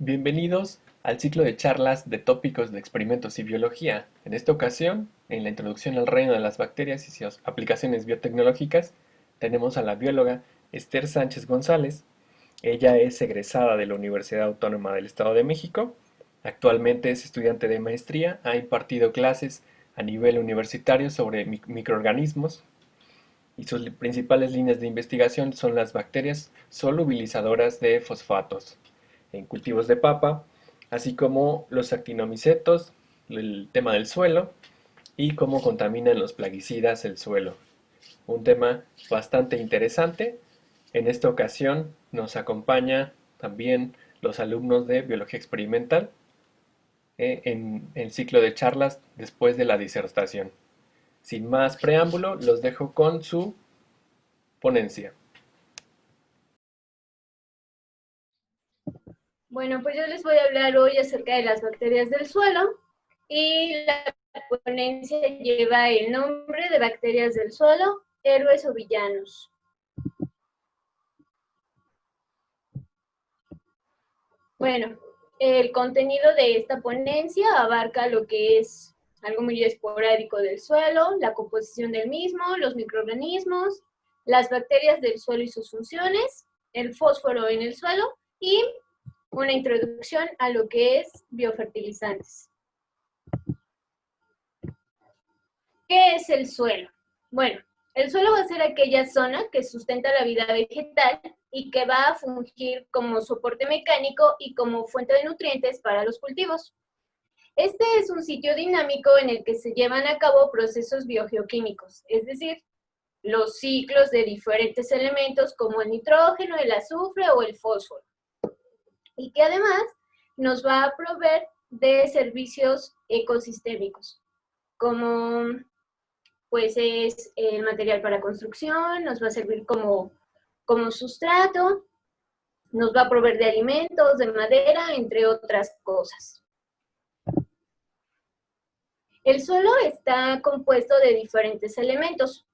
Bienvenidos al ciclo de charlas de tópicos de experimentos y biología. En esta ocasión, en la introducción al reino de las bacterias y sus aplicaciones biotecnológicas, tenemos a la bióloga Esther Sánchez González. Ella es egresada de la Universidad Autónoma del Estado de México. Actualmente es estudiante de maestría, ha impartido clases a nivel universitario sobre microorganismos y sus principales líneas de investigación son las bacterias solubilizadoras de fosfatos en cultivos de papa, así como los actinomicetos, el tema del suelo y cómo contaminan los plaguicidas el suelo. Un tema bastante interesante. En esta ocasión nos acompaña también los alumnos de Biología Experimental en el ciclo de charlas después de la disertación. Sin más preámbulo, los dejo con su ponencia. Bueno, pues yo les voy a hablar hoy acerca de las bacterias del suelo y la ponencia lleva el nombre de bacterias del suelo, héroes o villanos. Bueno, el contenido de esta ponencia abarca lo que es algo muy esporádico del suelo, la composición del mismo, los microorganismos, las bacterias del suelo y sus funciones, el fósforo en el suelo y una introducción a lo que es biofertilizantes. ¿Qué es el suelo? Bueno, el suelo va a ser aquella zona que sustenta la vida vegetal y que va a fungir como soporte mecánico y como fuente de nutrientes para los cultivos. Este es un sitio dinámico en el que se llevan a cabo procesos biogeoquímicos, es decir, los ciclos de diferentes elementos como el nitrógeno, el azufre o el fósforo, y que además nos va a proveer de servicios ecosistémicos, como pues es el material para construcción, nos va a servir como sustrato, nos va a proveer de alimentos, de madera, entre otras cosas. El suelo está compuesto de diferentes elementos,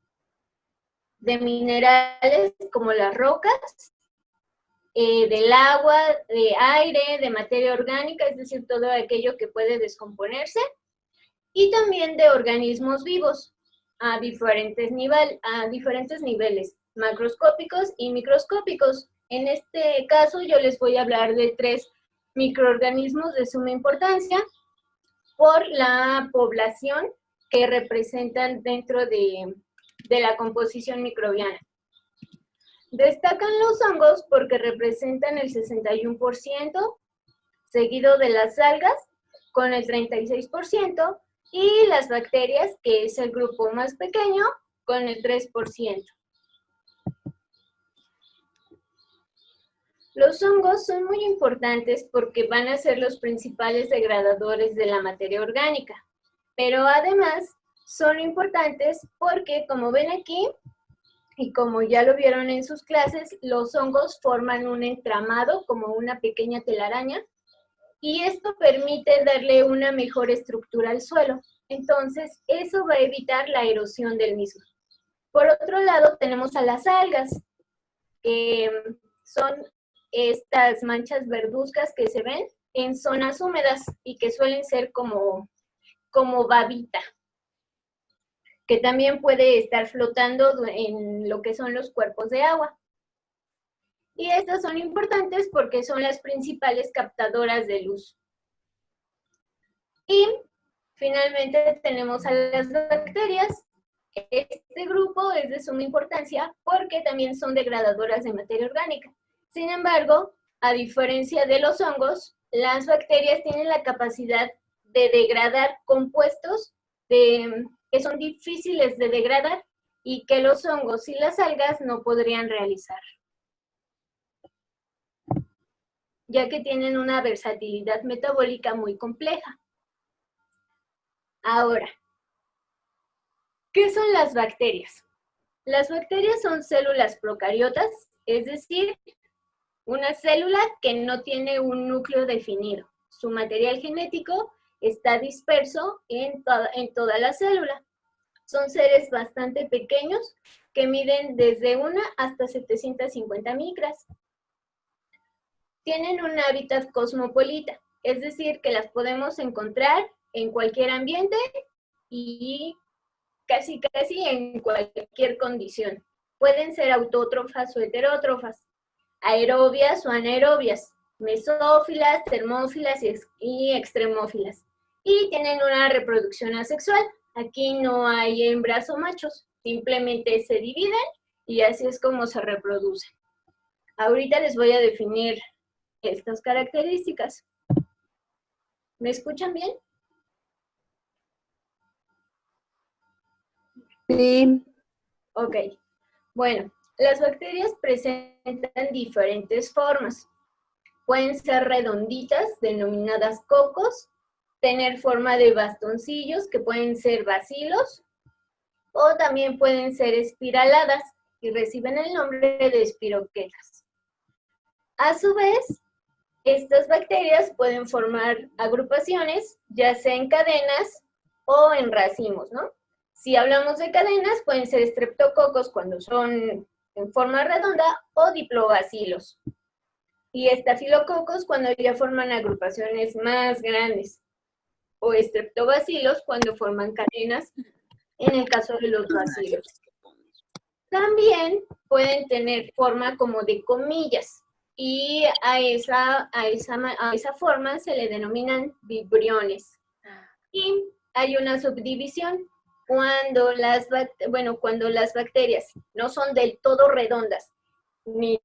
de minerales como las rocas, del agua, de aire, de materia orgánica, es decir, todo aquello que puede descomponerse, y también de organismos vivos a diferentes niveles, macroscópicos y microscópicos. En este caso yo les voy a hablar de 3 microorganismos de suma importancia por la población que representan dentro de la composición microbiana. Destacan los hongos porque representan el 61%, seguido de las algas con el 36%, y las bacterias, que es el grupo más pequeño, con el 3%. Los hongos son muy importantes porque van a ser los principales degradadores de la materia orgánica, pero además son importantes porque, como ven aquí, y como ya lo vieron en sus clases, los hongos forman un entramado como una pequeña telaraña, y esto permite darle una mejor estructura al suelo. Entonces, eso va a evitar la erosión del mismo. Por otro lado, tenemos a las algas, que son estas manchas verduzcas que se ven en zonas húmedas y que suelen ser como babita, que también puede estar flotando en lo que son los cuerpos de agua. Y estas son importantes porque son las principales captadoras de luz. Y finalmente tenemos a las bacterias. Este grupo es de suma importancia porque también son degradadoras de materia orgánica. Sin embargo, a diferencia de los hongos, las bacterias tienen la capacidad de degradar compuestos que son difíciles de degradar y que los hongos y las algas no podrían realizar, ya que tienen una versatilidad metabólica muy compleja. Ahora, ¿qué son las bacterias? Las bacterias son células procariotas, es decir, una célula que no tiene un núcleo definido. Su material genético está disperso en toda la célula. Son seres bastante pequeños que miden desde 1 hasta 750 micras. tienen un hábitat cosmopolita, es decir, que las podemos encontrar en cualquier ambiente y casi en cualquier condición. Pueden ser autótrofas o heterótrofas, aerobias o anaerobias, mesófilas, termófilas y extremófilas. Y tienen una reproducción asexual. Aquí no hay hembras o machos, simplemente se dividen y así es como se reproducen. Ahorita les voy a definir estas características. ¿Me escuchan bien? Sí. Ok. Bueno, las bacterias presentan diferentes formas. Pueden ser redonditas, denominadas cocos, tener forma de bastoncillos, que pueden ser bacilos, o también pueden ser espiraladas, y reciben el nombre de espiroquetas. A su vez, estas bacterias pueden formar agrupaciones, ya sea en cadenas o en racimos, ¿no? Si hablamos de cadenas, pueden ser estreptococos cuando son en forma redonda o diplobacilos. Y estafilococos cuando ya forman agrupaciones más grandes. O estreptobacilos cuando forman cadenas, en el caso de los bacilos. También pueden tener forma como de comillas. Y a esa forma se le denominan vibriones. Y hay una subdivisión cuando cuando las bacterias no son del todo redondas, ni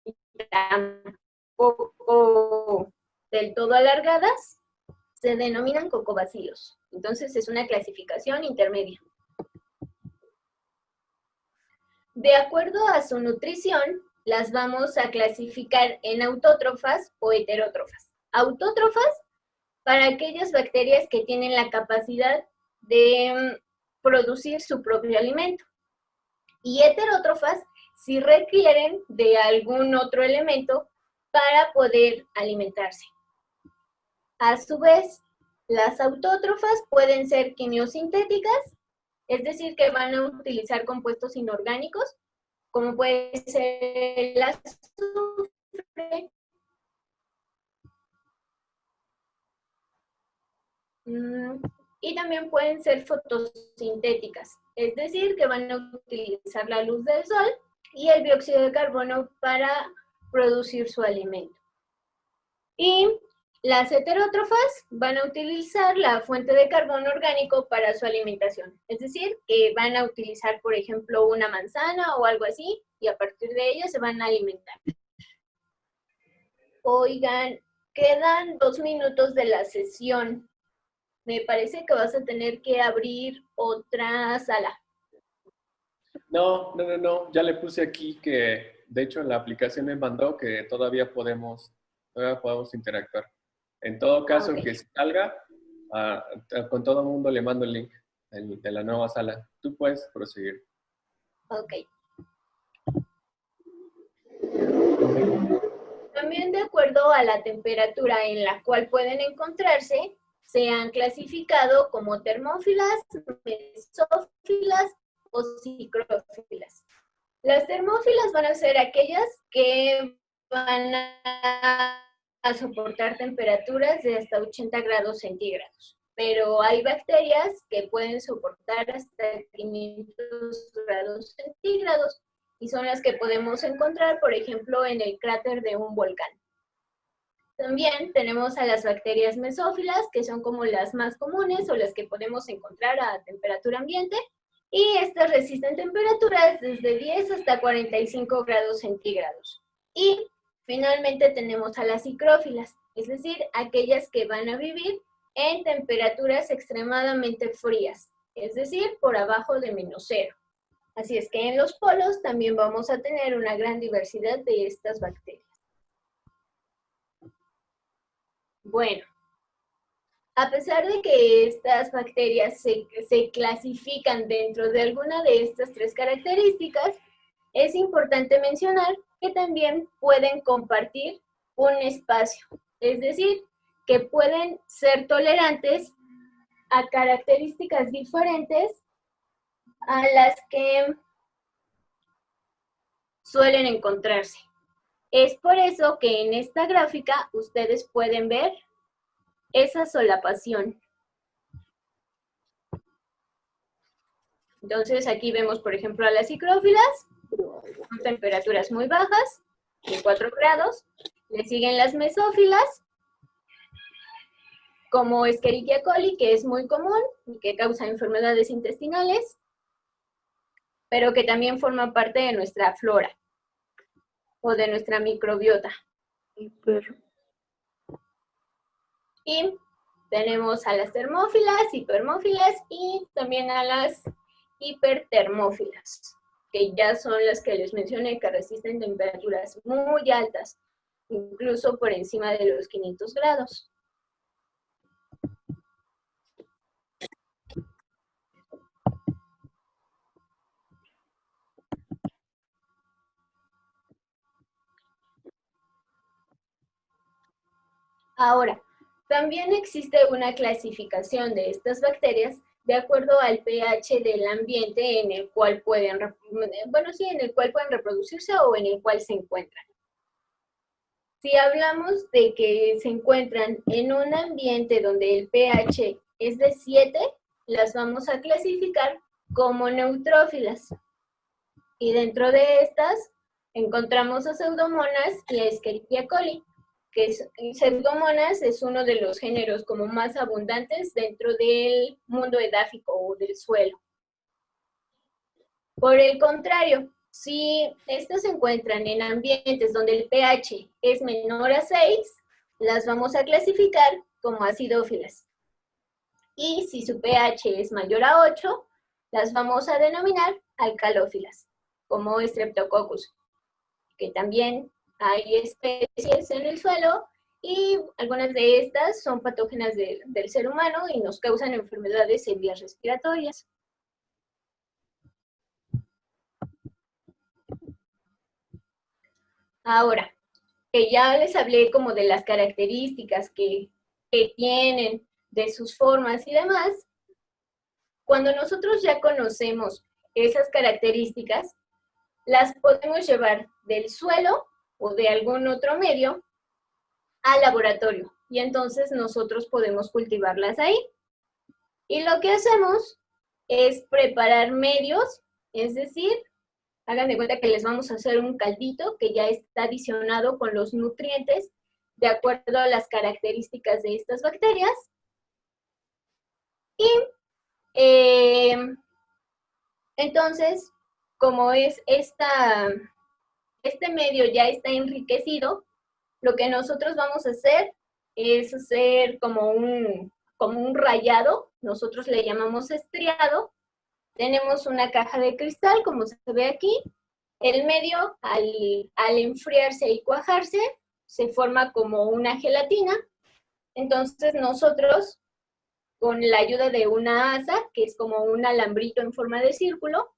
tampoco del todo alargadas, se denominan cocobacilos. Entonces es una clasificación intermedia. De acuerdo a su nutrición, las vamos a clasificar en autótrofas o heterótrofas. Autótrofas para aquellas bacterias que tienen la capacidad de producir su propio alimento. Y heterótrofas si requieren de algún otro elemento para poder alimentarse. A su vez, las autótrofas pueden ser quimiosintéticas, es decir, que van a utilizar compuestos inorgánicos, como puede ser el azufre, y también pueden ser fotosintéticas, es decir, que van a utilizar la luz del sol y el dióxido de carbono para producir su alimento. Y las heterótrofas van a utilizar la fuente de carbono orgánico para su alimentación, es decir, que van a utilizar, por ejemplo, una manzana o algo así, y a partir de ello se van a alimentar. Oigan, quedan 2 minutos de la sesión. Me parece que vas a tener que abrir otra sala. No, ya le puse aquí que, de hecho, la aplicación me mandó que todavía podemos interactuar. En todo caso, Okay. que salga, con todo el mundo le mando el link de la nueva sala. Tú puedes proseguir. Ok. También de acuerdo a la temperatura en la cual pueden encontrarse, se han clasificado como termófilas, mesófilas o psicrófilas. Las termófilas van a ser aquellas que van a soportar temperaturas de hasta 80 grados centígrados, pero hay bacterias que pueden soportar hasta 500 grados centígrados y son las que podemos encontrar, por ejemplo, en el cráter de un volcán. También tenemos a las bacterias mesófilas, que son como las más comunes o las que podemos encontrar a temperatura ambiente, y estas resisten temperaturas desde 10 hasta 45 grados centígrados. Y finalmente tenemos a las psicrófilas, es decir, aquellas que van a vivir en temperaturas extremadamente frías, es decir, por abajo de -0. Así es que en los polos también vamos a tener una gran diversidad de estas bacterias. Bueno, a pesar de que estas bacterias se clasifican dentro de alguna de estas 3 características, es importante mencionar que también pueden compartir un espacio, es decir, que pueden ser tolerantes a características diferentes a las que suelen encontrarse. Es por eso que en esta gráfica ustedes pueden ver esa solapación. Entonces aquí vemos, por ejemplo, a las cicrófilas, con temperaturas muy bajas, de 4 grados. Le siguen las mesófilas, como Escherichia coli, que es muy común y que causa enfermedades intestinales, pero que también forma parte de nuestra flora o de nuestra microbiota. Y tenemos a las termófilas, hipermófilas y también a las hipertermófilas, que ya son las que les mencioné, que resisten temperaturas muy altas, incluso por encima de los 500 grados. Ahora, también existe una clasificación de estas bacterias de acuerdo al pH del ambiente en el cual pueden, en el cual pueden reproducirse o en el cual se encuentran. Si hablamos de que se encuentran en un ambiente donde el pH es de 7, las vamos a clasificar como neutrófilas. Y dentro de estas encontramos a Pseudomonas y a Escherichia coli, que Pseudomonas es uno de los géneros como más abundantes dentro del mundo edáfico o del suelo. Por el contrario, si estas se encuentran en ambientes donde el pH es menor a 6, las vamos a clasificar como acidófilas. Y si su pH es mayor a 8, las vamos a denominar alcalófilas, como Streptococcus, que también hay especies en el suelo y algunas de estas son patógenas del ser humano y nos causan enfermedades en vías respiratorias. Ahora, que ya les hablé como de las características que tienen, de sus formas y demás, cuando nosotros ya conocemos esas características, las podemos llevar del suelo o de algún otro medio al laboratorio y entonces nosotros podemos cultivarlas ahí. Y lo que hacemos es preparar medios, es decir, hagan de cuenta que les vamos a hacer un caldito que ya está adicionado con los nutrientes de acuerdo a las características de estas bacterias. Y entonces, como es este medio ya está enriquecido, lo que nosotros vamos a hacer es hacer como un rayado, nosotros le llamamos estriado. Tenemos una caja de cristal, como se ve aquí. El medio, al enfriarse y cuajarse, se forma como una gelatina. Entonces nosotros, con la ayuda de una asa, que es como un alambrito en forma de círculo,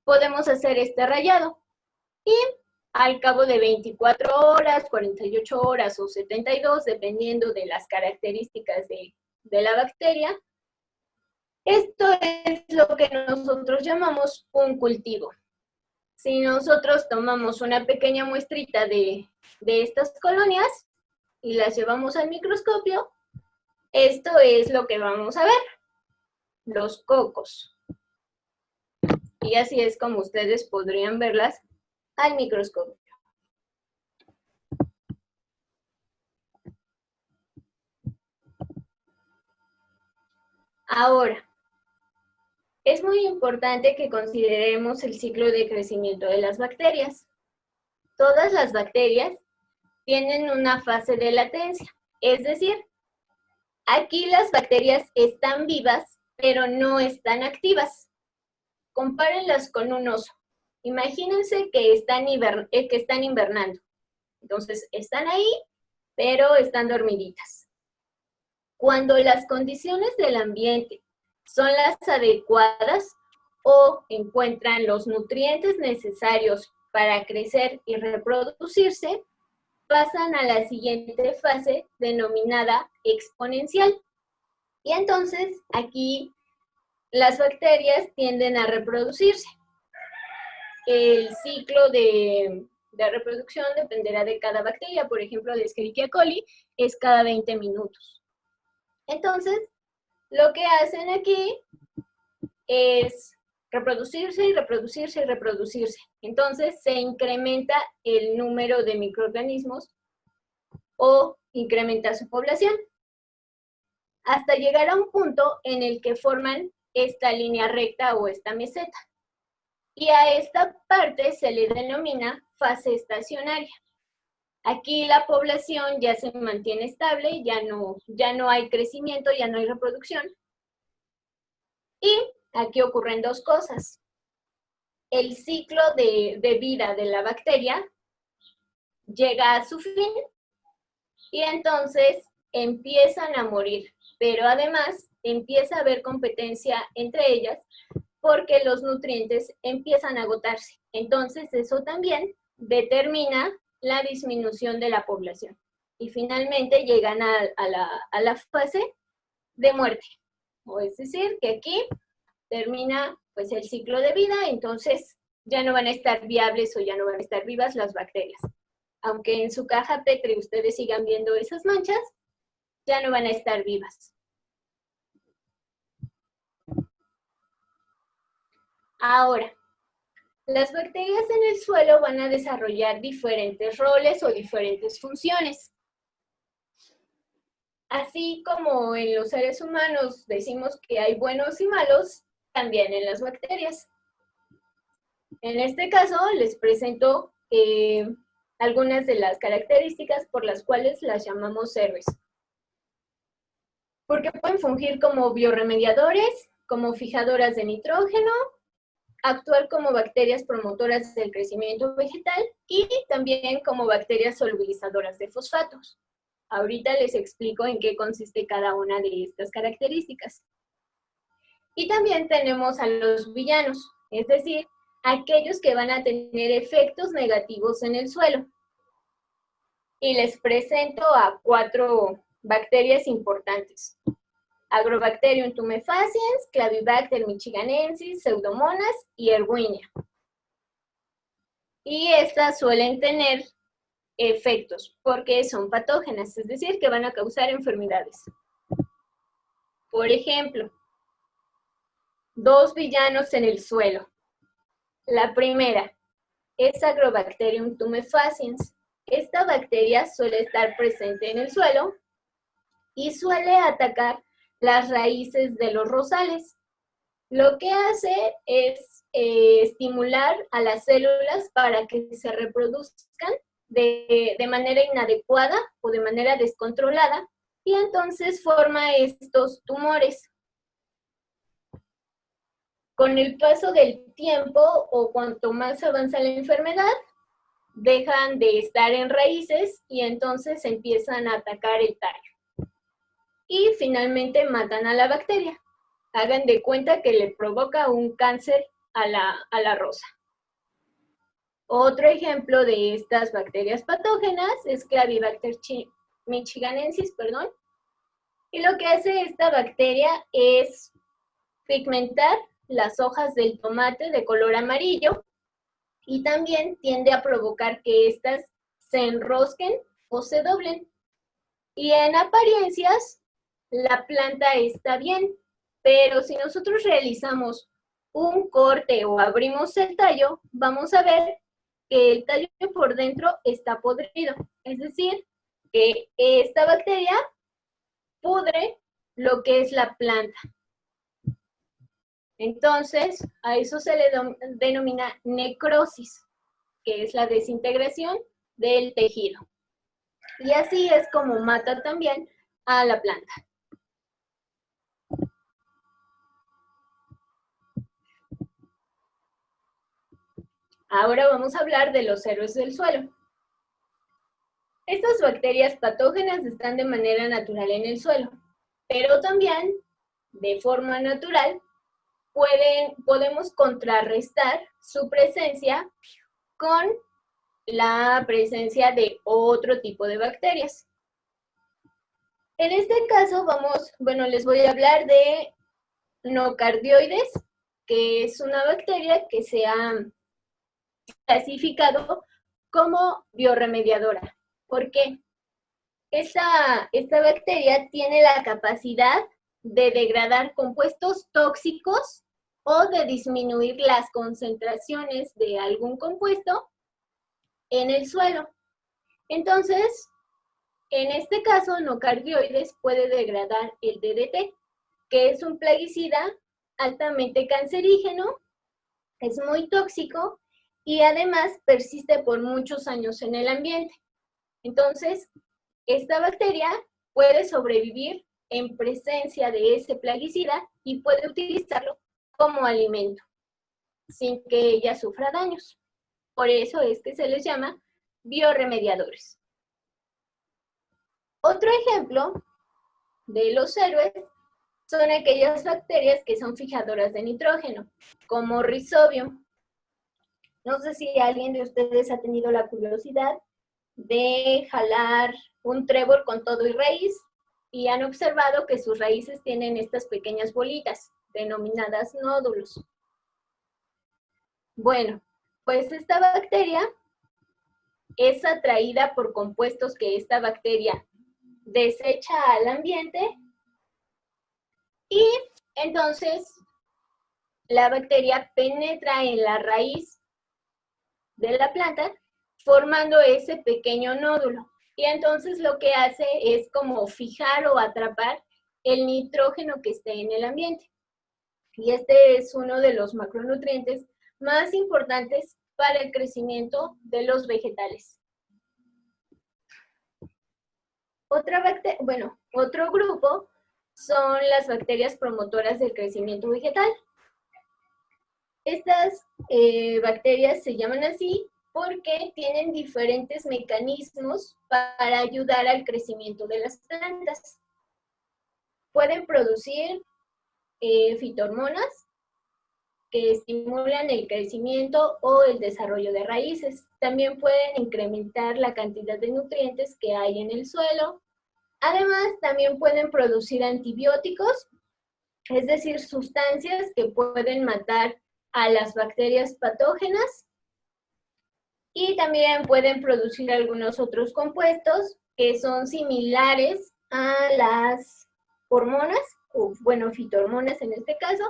podemos hacer este rayado. Y al cabo de 24 horas, 48 horas o 72, dependiendo de las características de la bacteria, esto es lo que nosotros llamamos un cultivo. Si nosotros tomamos una pequeña muestrita de estas colonias y las llevamos al microscopio, esto es lo que vamos a ver, los cocos. Y así es como ustedes podrían verlas al microscopio. Ahora, es muy importante que consideremos el ciclo de crecimiento de las bacterias. Todas las bacterias tienen una fase de latencia, es decir, aquí las bacterias están vivas, pero no están activas. Compárenlas con un oso. Imagínense que están invernando. Entonces, están ahí, pero están dormiditas. Cuando las condiciones del ambiente son las adecuadas o encuentran los nutrientes necesarios para crecer y reproducirse, pasan a la siguiente fase denominada exponencial. Y entonces aquí las bacterias tienden a reproducirse. El ciclo de de reproducción dependerá de cada bacteria. Por ejemplo, la Escherichia coli es cada 20 minutos. Entonces, lo que hacen aquí es reproducirse y reproducirse y reproducirse. Entonces, se incrementa el número de microorganismos o incrementa su población, hasta llegar a un punto en el que forman esta línea recta o esta meseta. Y a esta parte se le denomina fase estacionaria. Aquí la población ya se mantiene estable, ya no hay crecimiento, ya no hay reproducción. Y aquí ocurren dos cosas. El ciclo de vida de la bacteria llega a su fin y entonces empiezan a morir, pero además empieza a haber competencia entre ellas porque los nutrientes empiezan a agotarse. Entonces eso también determina la disminución de la población. Y finalmente llegan a la fase de muerte. O es decir, que aquí termina pues el ciclo de vida, entonces ya no van a estar viables o ya no van a estar vivas las bacterias. Aunque en su caja Petri ustedes sigan viendo esas manchas, ya no van a estar vivas. Ahora, las bacterias en el suelo van a desarrollar diferentes roles o diferentes funciones. Así como en los seres humanos decimos que hay buenos y malos, también en las bacterias. En este caso les presento algunas de las características por las cuales las llamamos héroes. Porque pueden fungir como biorremediadores, como fijadoras de nitrógeno, actuar como bacterias promotoras del crecimiento vegetal y también como bacterias solubilizadoras de fosfatos. Ahorita les explico en qué consiste cada una de estas características. Y también tenemos a los villanos, es decir, aquellos que van a tener efectos negativos en el suelo. Y les presento a 4 bacterias importantes. Agrobacterium tumefaciens, Clavibacter michiganensis, Pseudomonas y Erwinia. Y estas suelen tener efectos porque son patógenas, es decir, que van a causar enfermedades. Por ejemplo, 2 villanos en el suelo. La primera es Agrobacterium tumefaciens. Esta bacteria suele estar presente en el suelo y suele atacar las raíces de los rosales. Lo que hace es estimular a las células para que se reproduzcan de manera inadecuada o de manera descontrolada y entonces forma estos tumores. Con el paso del tiempo o cuanto más avanza la enfermedad, dejan de estar en raíces y entonces empiezan a atacar el tallo. Y finalmente matan a la bacteria. Hagan de cuenta que le provoca un cáncer a la rosa. Otro ejemplo de estas bacterias patógenas es Clavibacter michiganensis, y lo que hace esta bacteria es pigmentar las hojas del tomate de color amarillo y también tiende a provocar que éstas se enrosquen o se doblen. Y en apariencias, la planta está bien, pero si nosotros realizamos un corte o abrimos el tallo, vamos a ver que el tallo por dentro está podrido. Es decir, que esta bacteria pudre lo que es la planta. Entonces, a eso se le denomina necrosis, que es la desintegración del tejido. Y así es como mata también a la planta. Ahora vamos a hablar de los héroes del suelo. Estas bacterias patógenas están de manera natural en el suelo, pero también, de forma natural, podemos contrarrestar su presencia con la presencia de otro tipo de bacterias. En este caso les voy a hablar de Nocardioides, que es una bacteria que se ha clasificado como bioremediadora. ¿Por qué? Esta bacteria tiene la capacidad de degradar compuestos tóxicos o de disminuir las concentraciones de algún compuesto en el suelo. Entonces, en este caso, Nocardioides puede degradar el DDT, que es un plaguicida altamente cancerígeno, es muy tóxico y además persiste por muchos años en el ambiente. Entonces, esta bacteria puede sobrevivir en presencia de ese plaguicida y puede utilizarlo como alimento, sin que ella sufra daños. Por eso es que se les llama bioremediadores. Otro ejemplo de los héroes son aquellas bacterias que son fijadoras de nitrógeno, como Rhizobium. No sé si alguien de ustedes ha tenido la curiosidad de jalar un trébol con todo y raíz y han observado que sus raíces tienen estas pequeñas bolitas, denominadas nódulos. Bueno, pues esta bacteria es atraída por compuestos que esta bacteria desecha al ambiente y entonces la bacteria penetra en la raíz de la planta formando ese pequeño nódulo. Y entonces lo que hace es como fijar o atrapar el nitrógeno que esté en el ambiente. Y este es uno de los macronutrientes más importantes para el crecimiento de los vegetales. Otro grupo son las bacterias promotoras del crecimiento vegetal. Estas bacterias se llaman así porque tienen diferentes mecanismos para ayudar al crecimiento de las plantas. Pueden producir fitohormonas que estimulan el crecimiento o el desarrollo de raíces. También pueden incrementar la cantidad de nutrientes que hay en el suelo. Además, también pueden producir antibióticos, es decir, sustancias que pueden matar a las bacterias patógenas. Y también pueden producir algunos otros compuestos que son similares a las hormonas, fitohormonas en este caso,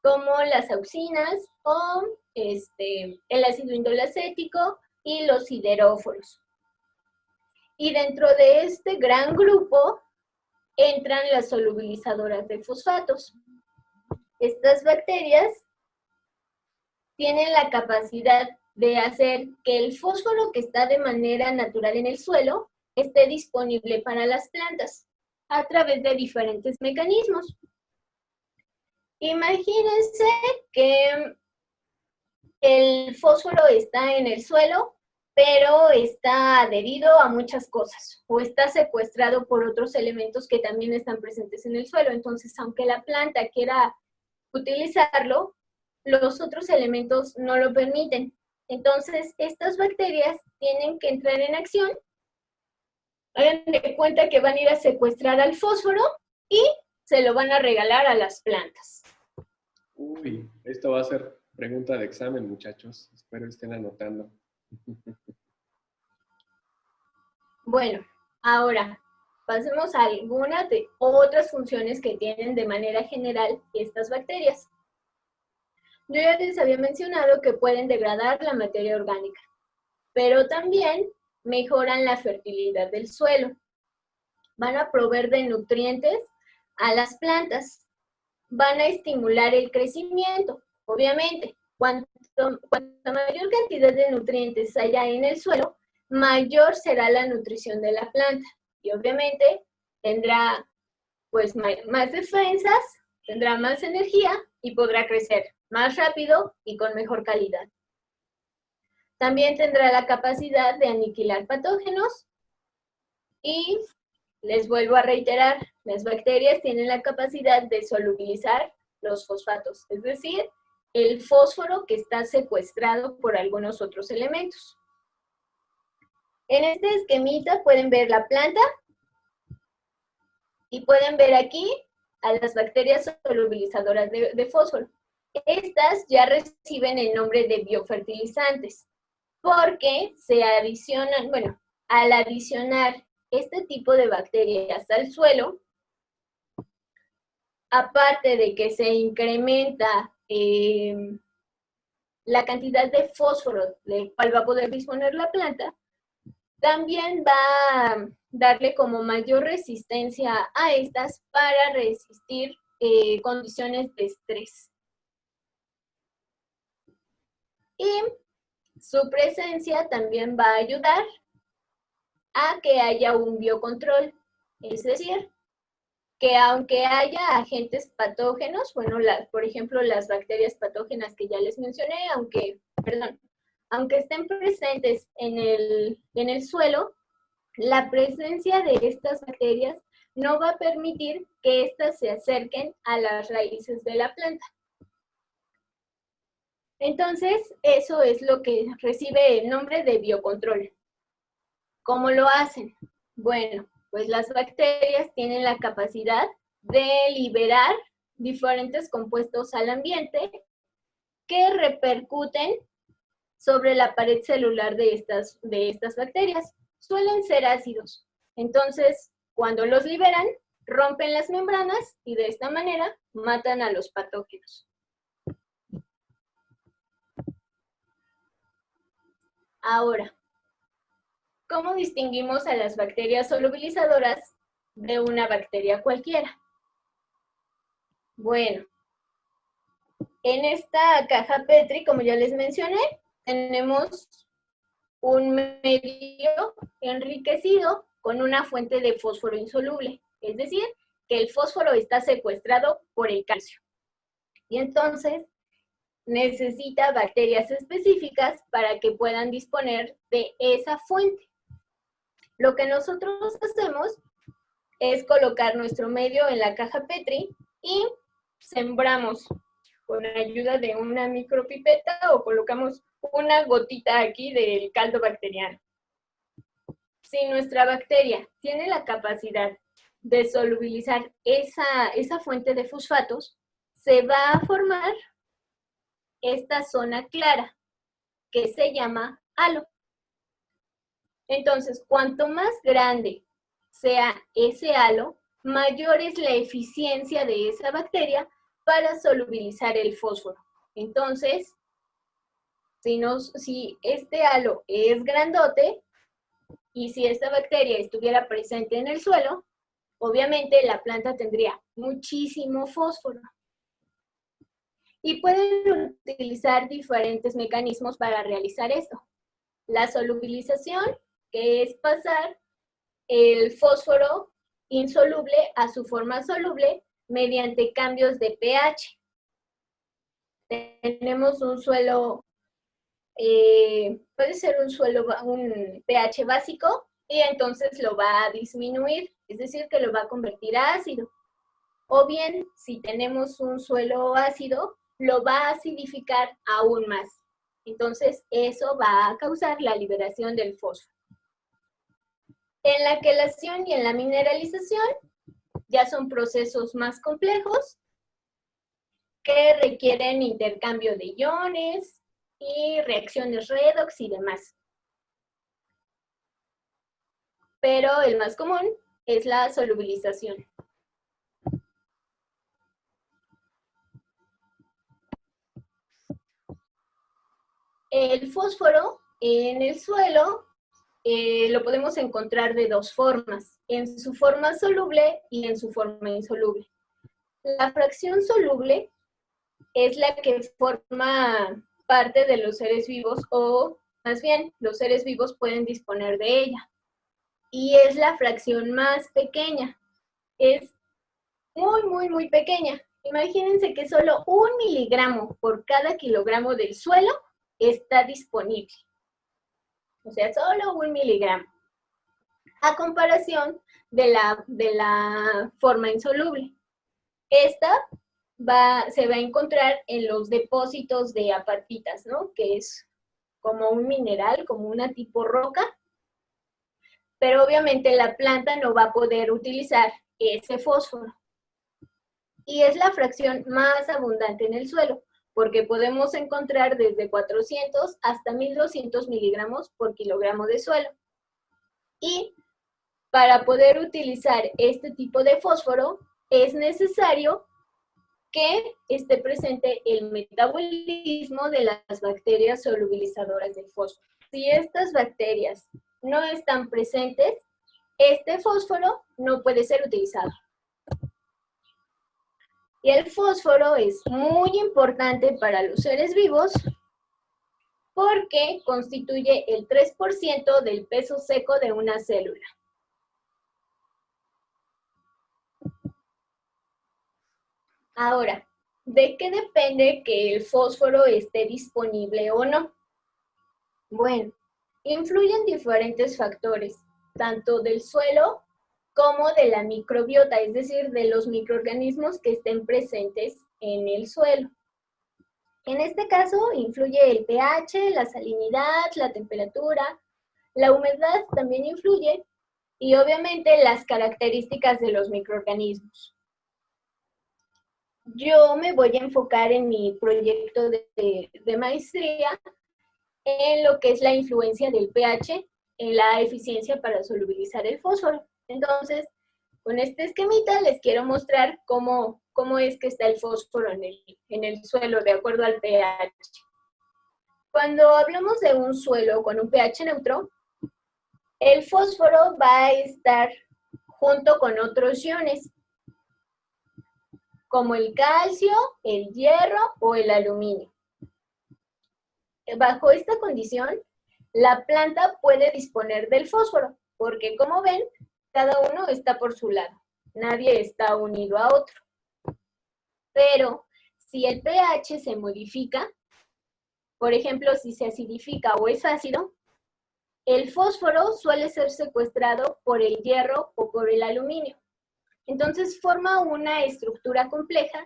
como las auxinas o el ácido indolacético y los sideróforos. Y dentro de este gran grupo entran las solubilizadoras de fosfatos. Estas bacterias tienen la capacidad de hacer que el fósforo que está de manera natural en el suelo esté disponible para las plantas a través de diferentes mecanismos. Imagínense que el fósforo está en el suelo, pero está adherido a muchas cosas o está secuestrado por otros elementos que también están presentes en el suelo. Entonces, aunque la planta quiera utilizarlo, los otros elementos no lo permiten. Entonces, estas bacterias tienen que entrar en acción. Hagan de cuenta que van a ir a secuestrar al fósforo y se lo van a regalar a las plantas. Uy, esto va a ser pregunta de examen, muchachos. Espero estén anotando. Bueno, ahora pasemos a algunas de otras funciones que tienen de manera general estas bacterias. Yo ya les había mencionado que pueden degradar la materia orgánica, pero también mejoran la fertilidad del suelo. Van a proveer de nutrientes a las plantas. Van a estimular el crecimiento. Obviamente, cuanto mayor cantidad de nutrientes haya en el suelo, mayor será la nutrición de la planta. Y obviamente tendrá pues más defensas, tendrá más energía y podrá crecer más rápido y con mejor calidad. También tendrá la capacidad de aniquilar patógenos y les vuelvo a reiterar, las bacterias tienen la capacidad de solubilizar los fosfatos, es decir, el fósforo que está secuestrado por algunos otros elementos. En este esquemita pueden ver la planta y pueden ver aquí a las bacterias solubilizadoras de fósforo. Estas ya reciben el nombre de biofertilizantes. porque se adicionan, bueno, al adicionar este tipo de bacterias al suelo, aparte de que se incrementa la cantidad de fósforo del cual va a poder disponer la planta, también va a darle como mayor resistencia a estas para resistir condiciones de estrés. Y su presencia también va a ayudar a que haya un biocontrol, es decir, que aunque haya agentes patógenos, bueno, por ejemplo, las bacterias patógenas que ya les mencioné, aunque estén presentes en el suelo, la presencia de estas bacterias no va a permitir que éstas se acerquen a las raíces de la planta. Entonces, eso es lo que recibe el nombre de biocontrol. ¿Cómo lo hacen? Bueno, pues las bacterias tienen la capacidad de liberar diferentes compuestos al ambiente que repercuten sobre la pared celular de estas bacterias. Suelen ser ácidos. Entonces, cuando los liberan, rompen las membranas y de esta manera matan a los patógenos. Ahora, ¿cómo distinguimos a las bacterias solubilizadoras de una bacteria cualquiera? Bueno, en esta caja Petri, como ya les mencioné, tenemos un medio enriquecido con una fuente de fósforo insoluble, es decir, que el fósforo está secuestrado por el calcio. Y entonces necesita bacterias específicas para que puedan disponer de esa fuente. Lo que nosotros hacemos es colocar nuestro medio en la caja Petri y sembramos con ayuda de una micropipeta o colocamos una gotita aquí del caldo bacteriano. Si nuestra bacteria tiene la capacidad de solubilizar esa fuente de fosfatos, se va a formar esta zona clara que se llama halo. Entonces, cuanto más grande sea ese halo, mayor es la eficiencia de esa bacteria para solubilizar el fósforo. Entonces, si este halo es grandote y si esta bacteria estuviera presente en el suelo, obviamente la planta tendría muchísimo fósforo. Y pueden utilizar diferentes mecanismos para realizar esto. La solubilización, que es pasar el fósforo insoluble a su forma soluble mediante cambios de pH. Tenemos un suelo, puede ser un pH básico, y entonces lo va a disminuir, es decir, que lo va a convertir a ácido. O bien, si tenemos un suelo ácido, lo va a acidificar aún más. Entonces, eso va a causar la liberación del fósforo. En la quelación y en la mineralización ya son procesos más complejos que requieren intercambio de iones y reacciones redox y demás. Pero el más común es la solubilización. El fósforo en el suelo lo podemos encontrar de dos formas, en su forma soluble y en su forma insoluble. La fracción soluble es la que forma parte de los seres vivos, o más bien, los seres vivos pueden disponer de ella. Y es la fracción más pequeña. Es muy, muy, muy pequeña. Imagínense que solo 1 miligramo por cada kilogramo del suelo está disponible. O sea, solo 1 miligramo. A comparación de la forma insoluble. Esta se va a encontrar en los depósitos de apatitas, ¿no? Que es como un mineral, como una tipo roca, pero obviamente la planta no va a poder utilizar ese fósforo. Y es la fracción más abundante en el suelo. porque podemos encontrar desde 400 hasta 1200 miligramos por kilogramo de suelo. Y para poder utilizar este tipo de fósforo, es necesario que esté presente el metabolismo de las bacterias solubilizadoras del fósforo. Si estas bacterias no están presentes, este fósforo no puede ser utilizado. Y el fósforo es muy importante para los seres vivos porque constituye el 3% del peso seco de una célula. Ahora, ¿de qué depende que el fósforo esté disponible o no? Bueno, influyen diferentes factores, tanto del suelo como de la microbiota, es decir, de los microorganismos que estén presentes en el suelo. En este caso, influye el pH, la salinidad, la temperatura, la humedad también influye, y obviamente las características de los microorganismos. Yo me voy a enfocar en mi proyecto de maestría en lo que es la influencia del pH en la eficiencia para solubilizar el fósforo. Entonces, con este esquemita les quiero mostrar cómo es que está el fósforo en el suelo de acuerdo al pH. Cuando hablamos de un suelo con un pH neutro, el fósforo va a estar junto con otros iones, como el calcio, el hierro o el aluminio. Bajo esta condición, la planta puede disponer del fósforo, porque como ven, cada uno está por su lado, nadie está unido a otro. Pero si el pH se modifica, por ejemplo, si se acidifica o es ácido, el fósforo suele ser secuestrado por el hierro o por el aluminio. Entonces forma una estructura compleja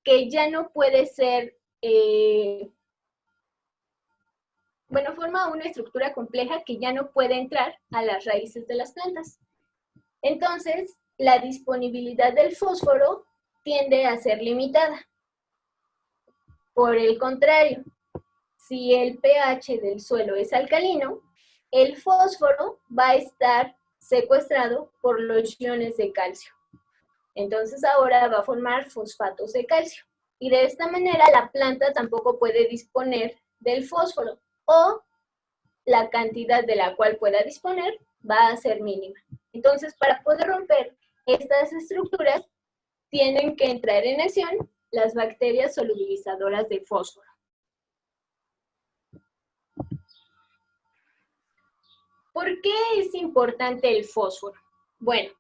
que ya no puede ser, forma una estructura compleja que ya no puede entrar a las raíces de las plantas. Entonces, la disponibilidad del fósforo tiende a ser limitada. Por el contrario, si el pH del suelo es alcalino, el fósforo va a estar secuestrado por los iones de calcio. Entonces ahora va a formar fosfatos de calcio. Y de esta manera la planta tampoco puede disponer del fósforo, o la cantidad de la cual pueda disponer va a ser mínima. Entonces, para poder romper estas estructuras, tienen que entrar en acción las bacterias solubilizadoras de fósforo. ¿Por qué es importante el fósforo? Bueno,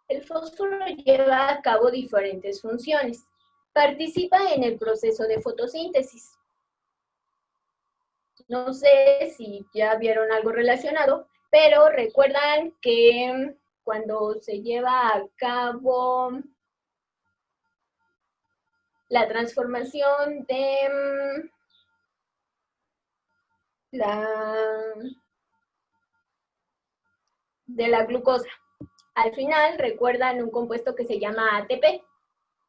el fósforo lleva a cabo diferentes funciones. Participa en el proceso de fotosíntesis. No sé si ya vieron algo relacionado, pero recuerdan que cuando se lleva a cabo la transformación de la glucosa, al final recuerdan un compuesto que se llama ATP,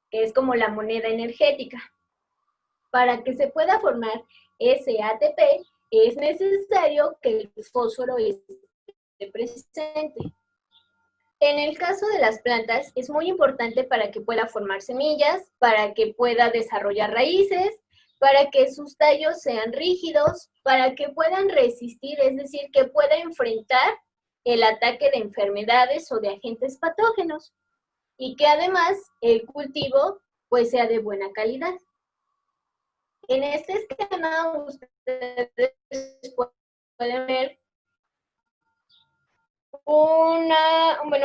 que es como la moneda energética. Para que se pueda formar ese ATP, es necesario que el fósforo esté presente. En el caso de las plantas, es muy importante para que pueda formar semillas, para que pueda desarrollar raíces, para que sus tallos sean rígidos, para que puedan resistir, es decir, que pueda enfrentar el ataque de enfermedades o de agentes patógenos, y que además el cultivo pues sea de buena calidad. En este esquema ustedes pueden ver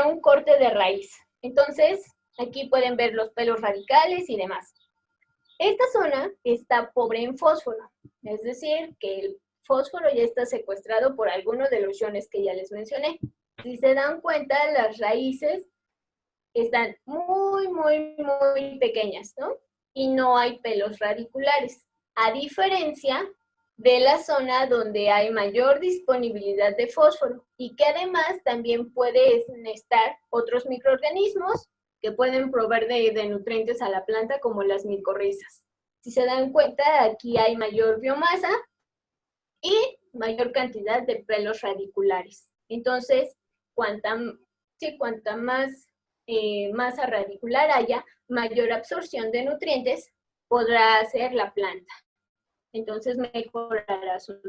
un corte de raíz. Entonces, aquí pueden ver los pelos radicales y demás. Esta zona está pobre en fósforo, es decir, que el fósforo ya está secuestrado por alguno de los iones que ya les mencioné. Si se dan cuenta, las raíces están muy, muy, muy pequeñas, ¿no? Y no hay pelos radiculares, a diferencia de la zona donde hay mayor disponibilidad de fósforo y que además también pueden estar otros microorganismos que pueden proveer de nutrientes a la planta, como las micorrizas. Si se dan cuenta, aquí hay mayor biomasa y mayor cantidad de pelos radiculares. Entonces, cuanta más masa radicular haya, mayor absorción de nutrientes podrá hacer la planta. Entonces mejorará su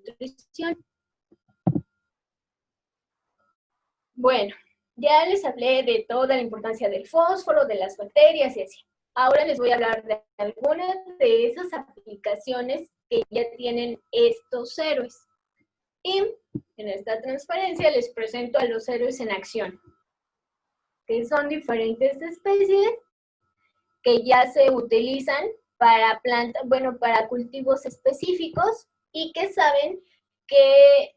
nutrición. Bueno, ya les hablé de toda la importancia del fósforo, de las bacterias y así. Ahora les voy a hablar de algunas de esas aplicaciones que ya tienen estos héroes. Y en esta transparencia les presento a los héroes en acción, que son diferentes especies que ya se utilizan para plantas, bueno, para cultivos específicos y que saben que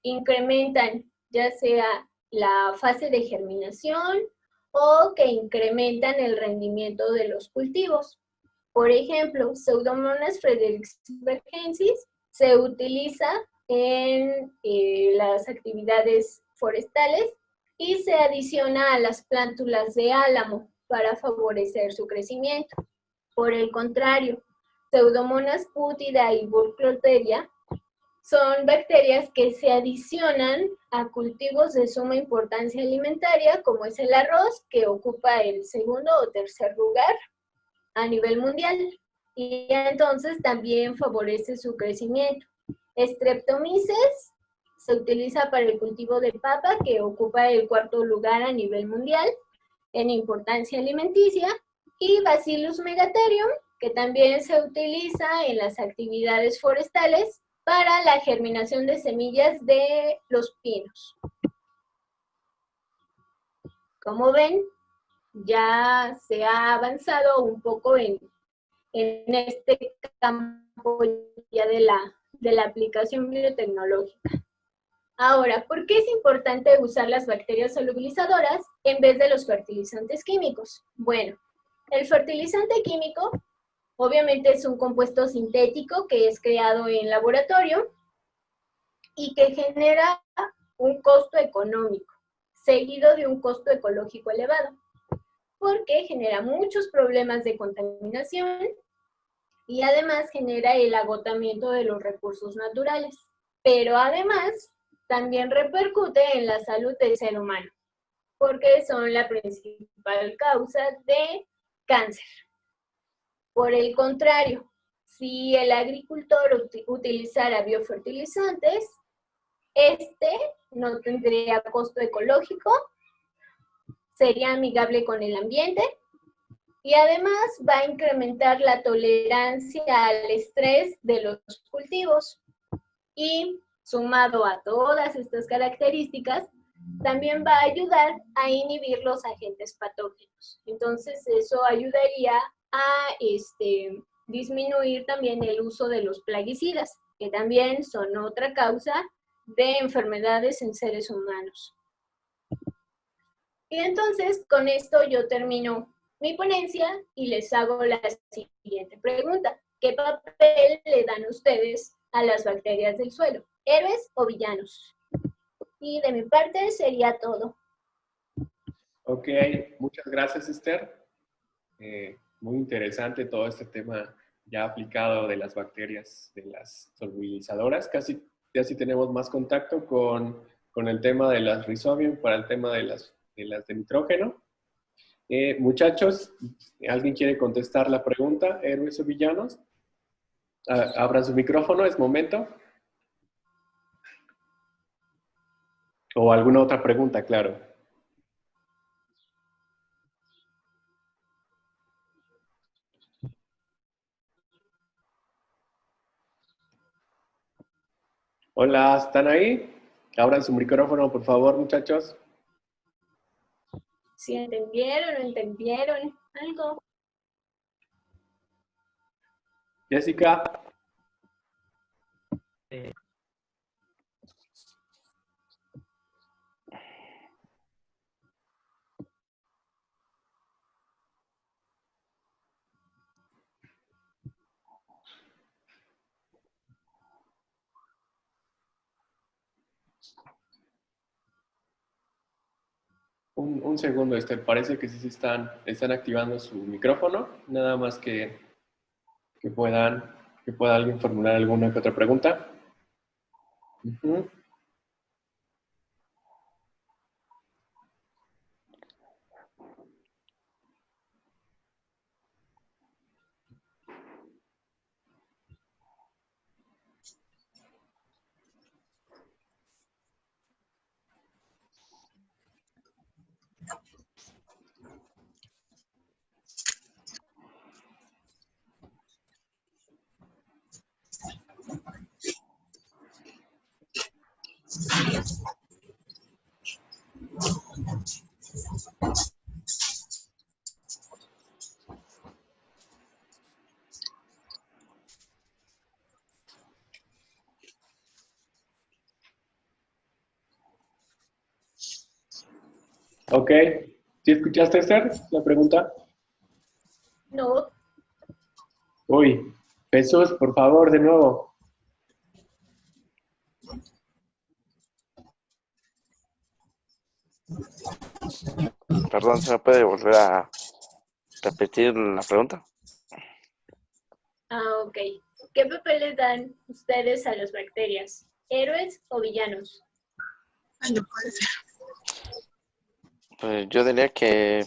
incrementan ya sea la fase de germinación o que incrementan el rendimiento de los cultivos. Por ejemplo, Pseudomonas fredericksbergensis se utiliza en las actividades forestales y se adiciona a las plántulas de álamo para favorecer su crecimiento. Por el contrario, Pseudomonas putida y Burkholderia son bacterias que se adicionan a cultivos de suma importancia alimentaria, como es el arroz, que ocupa el segundo o tercer lugar a nivel mundial, y entonces también favorece su crecimiento. Streptomyces se utiliza para el cultivo de papa, que ocupa el cuarto lugar a nivel mundial en importancia alimenticia, y Bacillus megatherium, que también se utiliza en las actividades forestales para la germinación de semillas de los pinos. Como ven, ya se ha avanzado un poco en este campo ya de la aplicación biotecnológica. Ahora, ¿por qué es importante usar las bacterias solubilizadoras en vez de los fertilizantes químicos? Bueno, el fertilizante químico obviamente es un compuesto sintético que es creado en laboratorio y que genera un costo económico, seguido de un costo ecológico elevado, porque genera muchos problemas de contaminación y además genera el agotamiento de los recursos naturales. Pero además también repercute en la salud del ser humano, porque son la principal causa de cáncer. Por el contrario, si el agricultor utilizara biofertilizantes, este no tendría costo ecológico, sería amigable con el ambiente y además va a incrementar la tolerancia al estrés de los cultivos. Y sumado a todas estas características, también va a ayudar a inhibir los agentes patógenos. Entonces, eso ayudaría a disminuir también el uso de los plaguicidas, que también son otra causa de enfermedades en seres humanos. Y entonces, con esto yo termino mi ponencia y les hago la siguiente pregunta. ¿Qué papel le dan ustedes a las bacterias del suelo? ¿Héroes o villanos? Y de mi parte sería todo. Ok, muchas gracias, Esther. Muy interesante todo este tema ya aplicado de las bacterias, de las solubilizadoras. Casi tenemos más contacto con el tema de las Rhizobium para el tema de las de nitrógeno. Muchachos, ¿alguien quiere contestar la pregunta, héroes o villanos? Abran su micrófono, es momento. O alguna otra pregunta, claro. Hola, ¿están ahí? Abran su micrófono, por favor, muchachos. Si entendieron o entendieron algo. Jessica. Un segundo, parece que sí están activando su micrófono, nada más que que pueda alguien formular alguna que otra pregunta. Ujú. Ok. ¿Sí escuchaste, Esther, la pregunta? No, Uy, Jesús, por favor, de nuevo. Perdón, ¿se me puede volver a repetir la pregunta? ok. ¿Qué papeles dan ustedes a las bacterias? ¿Héroes o villanos? Pues yo diría que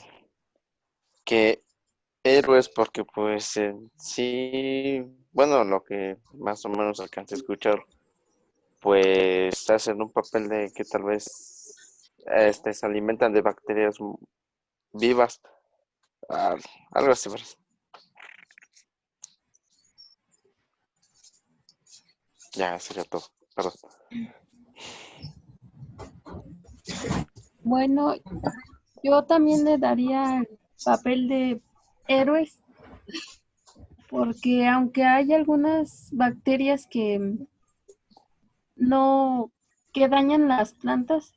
héroes, porque pues sí, bueno, lo que más o menos alcancé a escuchar, pues hacen un papel de que tal vez se alimentan de bacterias vivas, ah, algo así, ¿verdad? Ya, sería todo, perdón. Bueno, yo también le daría el papel de héroes, porque aunque hay algunas bacterias que no, que dañan las plantas,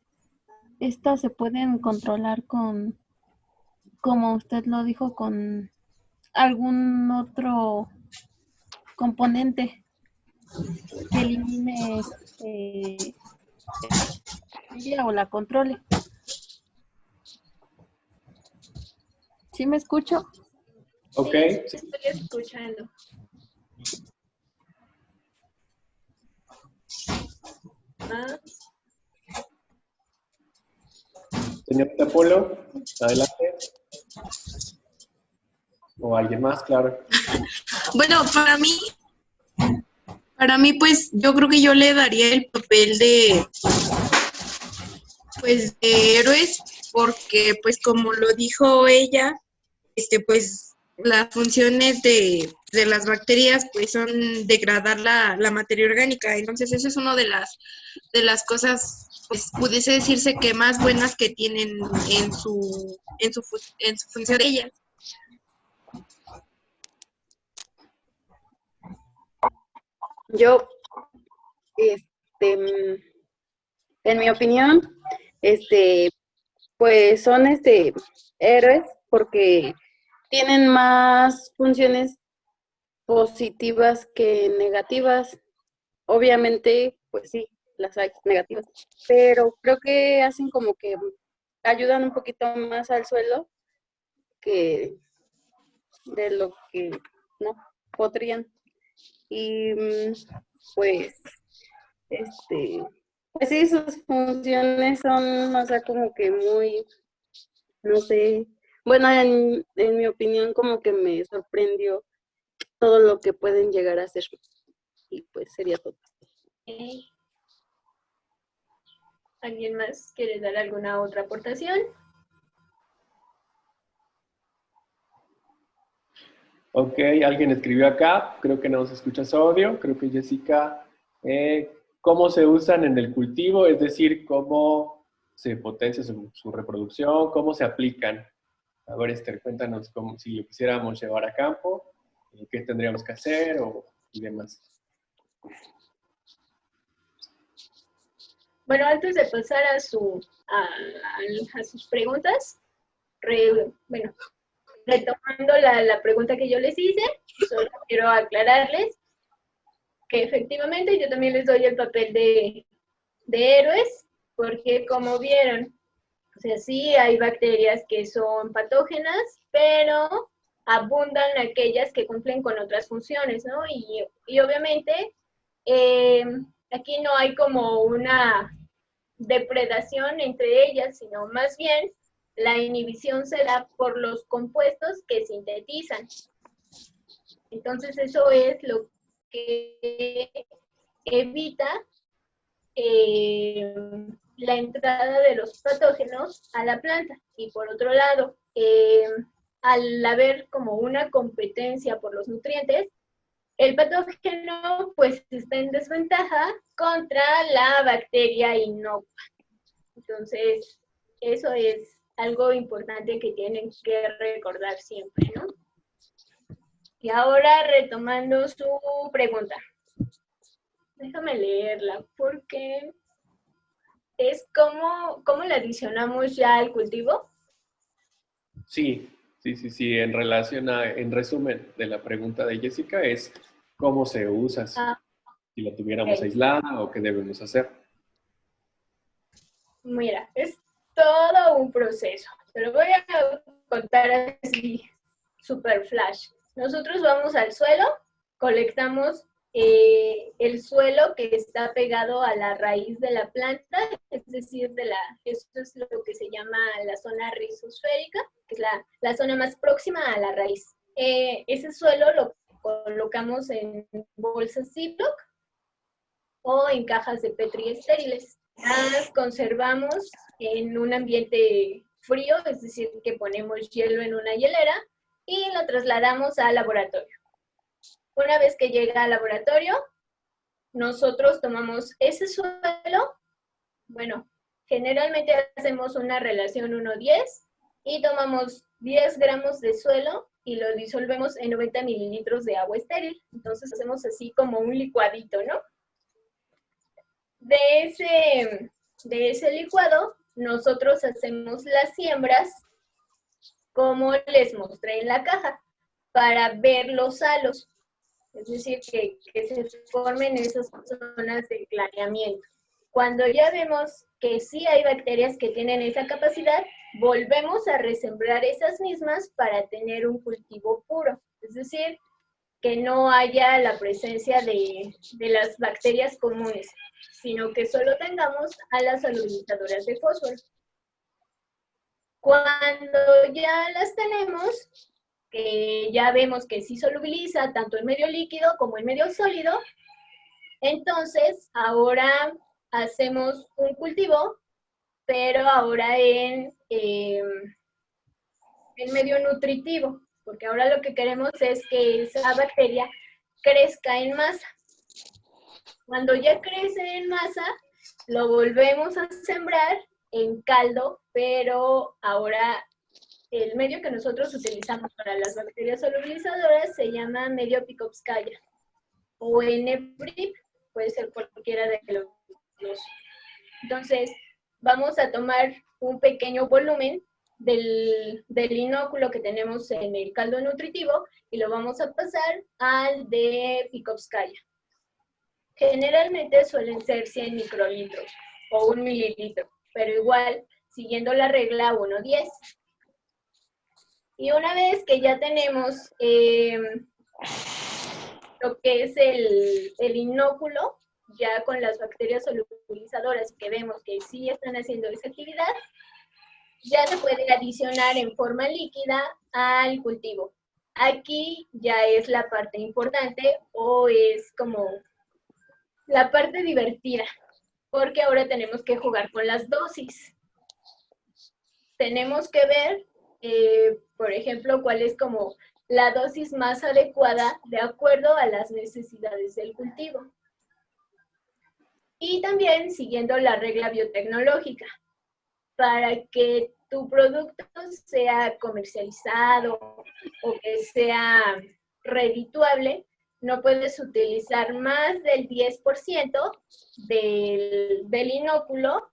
estas se pueden controlar con, como usted lo dijo, con algún otro componente que elimine ella o la controle. ¿Sí me escucho? Ok. Sí, estoy escuchando. ¿Más? Señorita Polo, adelante. O alguien más, claro. Bueno, para mí, pues, yo creo que yo le daría el papel de, pues, de héroes, porque, pues, como lo dijo ella, pues, las funciones de las bacterias, pues, son degradar la materia orgánica. Entonces, eso es una de las cosas, pues, pudiese decirse que más buenas que tienen en su función de ellas. Yo, este, en mi opinión, pues son héroes porque tienen más funciones positivas que negativas. Obviamente, pues sí, las hay negativas, pero creo que hacen como que ayudan un poquito más al suelo que de lo que no podrían. Y pues pues sí, sus funciones son, o sea, como que muy, no sé, bueno, en mi opinión como que me sorprendió todo lo que pueden llegar a hacer. Y pues sería todo. Ok. ¿Alguien más quiere dar alguna otra aportación? Ok, alguien escribió acá, creo que no se escucha su audio, creo que Jessica, ¿cómo se usan en el cultivo? Es decir, ¿cómo se potencia su reproducción? ¿Cómo se aplican? A ver, Esther, cuéntanos cómo, si lo quisiéramos llevar a campo, qué tendríamos que hacer y demás. Bueno, antes de pasar a sus preguntas, bueno, retomando la pregunta que yo les hice, solo quiero aclararles que efectivamente yo también les doy el papel de héroes, porque como vieron, o sea, sí hay bacterias que son patógenas, pero abundan aquellas que cumplen con otras funciones, ¿no? Y obviamente aquí no hay como una depredación entre ellas, sino más bien la inhibición se da por los compuestos que sintetizan. Entonces eso es lo que evita la entrada de los patógenos a la planta. Y por otro lado, al haber como una competencia por los nutrientes, el patógeno pues está en desventaja contra la bacteria inocua. Entonces, eso es algo importante que tienen que recordar siempre, ¿no? Y ahora retomando su pregunta. Déjame leerla, porque es cómo la adicionamos ya al cultivo. Sí. En en resumen de la pregunta de Jessica es cómo se usa, si la tuviéramos aislada o qué debemos hacer. Mira, es todo un proceso. Te lo voy a contar así, super flash. Nosotros vamos al suelo, colectamos el suelo que está pegado a la raíz de la planta, es decir, esto es lo que se llama la zona rizosférica, que es la zona más próxima a la raíz. Ese suelo lo colocamos en bolsas Ziploc o en cajas de Petri estériles. Las conservamos en un ambiente frío, es decir, que ponemos hielo en una hielera y lo trasladamos al laboratorio. Una vez que llega al laboratorio, nosotros tomamos ese suelo, bueno, generalmente hacemos una relación 1:10 y tomamos 10 gramos de suelo y lo disolvemos en 90 mililitros de agua estéril. Entonces hacemos así como un licuadito, ¿no? De ese licuado, nosotros hacemos las siembras, como les mostré en la caja, para ver los halos. Es decir, que se formen esas zonas de clareamiento. Cuando ya vemos que sí hay bacterias que tienen esa capacidad, volvemos a resembrar esas mismas para tener un cultivo puro. Es decir, que no haya la presencia de las bacterias comunes, sino que solo tengamos a las solubilizadoras de fósforo. Cuando ya las tenemos, que ya vemos que sí solubiliza tanto en medio líquido como en medio sólido, entonces ahora hacemos un cultivo, pero ahora en medio nutritivo, porque ahora lo que queremos es que esa bacteria crezca en masa. Cuando ya crece en masa, lo volvemos a sembrar en caldo, pero ahora el medio que nosotros utilizamos para las bacterias solubilizadoras se llama medio Picovskaya o NPRIP, puede ser cualquiera de los dos. Entonces, vamos a tomar un pequeño volumen del inóculo que tenemos en el caldo nutritivo y lo vamos a pasar al de Picovskaya. Generalmente suelen ser 100 microlitros o 1 mililitro, pero igual, siguiendo la regla 1:10. Y una vez que ya tenemos lo que es el inóculo, ya con las bacterias solubilizadoras que vemos que sí están haciendo esa actividad, ya se puede adicionar en forma líquida al cultivo. Aquí ya es la parte importante o es como la parte divertida, porque ahora tenemos que jugar con las dosis. Tenemos que ver por ejemplo, cuál es como la dosis más adecuada de acuerdo a las necesidades del cultivo. Y también siguiendo la regla biotecnológica, para que tu producto sea comercializado o que sea redituable, no puedes utilizar más del 10% del inóculo.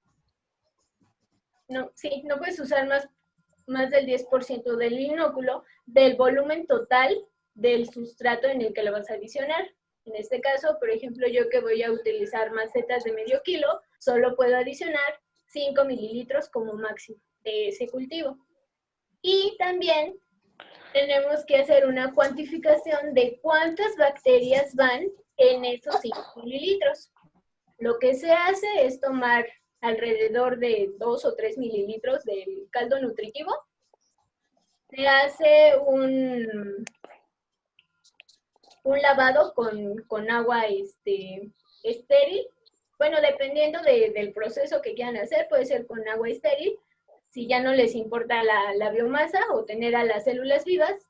No puedes usar más del 10% del inóculo del volumen total del sustrato en el que lo vas a adicionar. En este caso, por ejemplo, yo que voy a utilizar macetas de medio kilo, solo puedo adicionar 5 mililitros como máximo de ese cultivo. Y también tenemos que hacer una cuantificación de cuántas bacterias van en esos 5 mililitros. Lo que se hace es tomar alrededor de 2 o 3 mililitros del caldo nutritivo. Se hace un lavado con agua estéril. Bueno, dependiendo del proceso que quieran hacer, puede ser con agua estéril, si ya no les importa la biomasa o tener a las células vivas,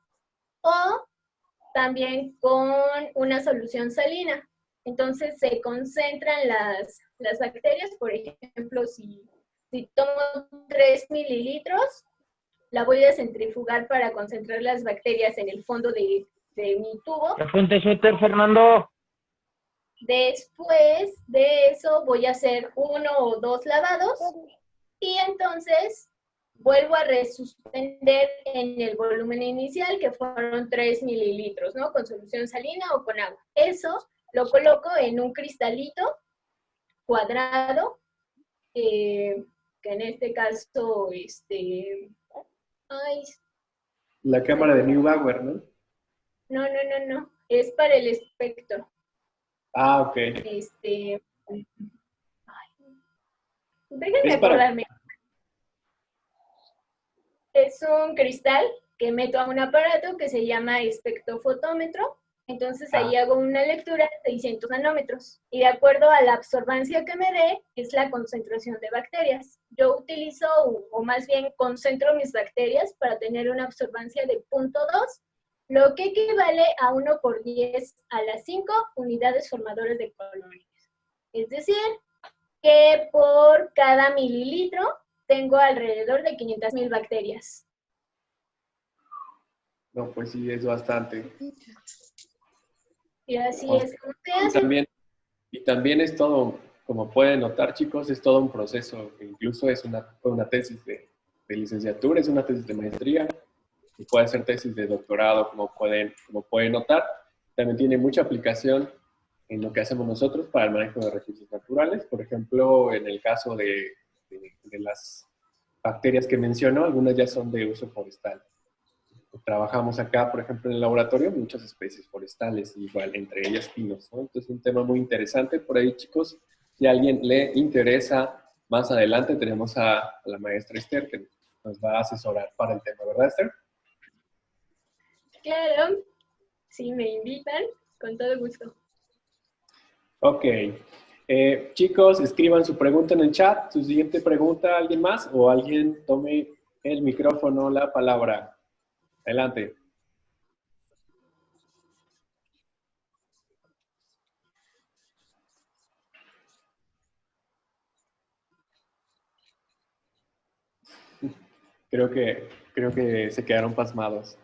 o también con una solución salina. Entonces se concentran las bacterias. Por ejemplo, si tomo 3 mililitros, la voy a centrifugar para concentrar las bacterias en el fondo de mi tubo. ¿Qué fuente Suéter, Fernando? Después de eso voy a hacer 1 o 2 lavados y entonces vuelvo a resuspender en el volumen inicial, que fueron 3 mililitros, ¿no? Con solución salina o con agua. Eso lo coloco en un cristalito cuadrado, que en este caso, La cámara de Neubauer, ¿no? No, es para el espectro. Ah, ok. Déjenme Es para- acordarme. Es un cristal que meto a un aparato que se llama espectrofotómetro. Entonces ahí hago una lectura de 600 nanómetros. Y de acuerdo a la absorbancia que me dé, es la concentración de bacterias. Yo utilizo, o más bien concentro mis bacterias para tener una absorbancia de 0.2, lo que equivale a 1 por 10 a las 5 unidades formadoras de colonias. Es decir, que por cada mililitro tengo alrededor de 500,000 bacterias. No, pues sí, es bastante. Y así Oh. es como se Y hace. también es todo, como pueden notar, chicos, es todo un proceso. Incluso es una tesis de licenciatura, es una tesis de maestría, y puede ser tesis de doctorado, como pueden notar. También tiene mucha aplicación en lo que hacemos nosotros para el manejo de recursos naturales. Por ejemplo, en el caso de las bacterias que menciono, algunas ya son de uso forestal. Trabajamos acá, por ejemplo, en el laboratorio, muchas especies forestales, igual, entre ellas pinos, ¿no? Entonces, es un tema muy interesante. Por ahí, chicos, si a alguien le interesa, más adelante tenemos a la maestra Esther, que nos va a asesorar para el tema, ¿verdad, Esther? Claro, si me invitan, con todo gusto. Ok. Chicos, escriban su pregunta en el chat. Su siguiente pregunta, ¿alguien más? O alguien tome el micrófono, la palabra. Adelante. Creo que se quedaron pasmados.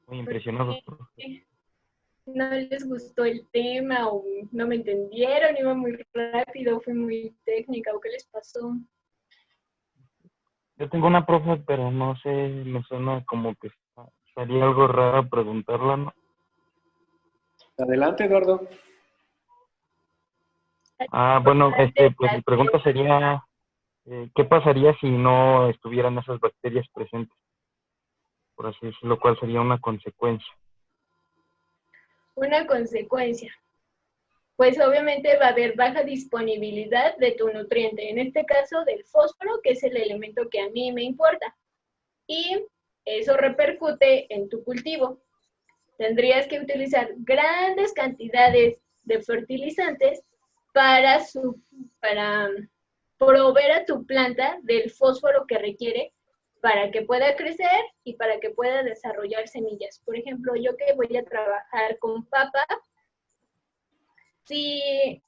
Muy impresionado. No les gustó el tema o no me entendieron, iba muy rápido, fue muy técnica, ¿o qué les pasó? Yo tengo una profe, pero no sé, me suena como que sería algo raro preguntarla, ¿no? Adelante, Eduardo. Bueno, pues mi pregunta sería, ¿qué pasaría si no estuvieran esas bacterias presentes? Por así decirlo, ¿cuál sería una consecuencia? Una consecuencia. Pues obviamente va a haber baja disponibilidad de tu nutriente, en este caso del fósforo, que es el elemento que a mí me importa. Y eso repercute en tu cultivo. Tendrías que utilizar grandes cantidades de fertilizantes para proveer a tu planta del fósforo que requiere para que pueda crecer y para que pueda desarrollar semillas. Por ejemplo, yo que voy a trabajar con papa, si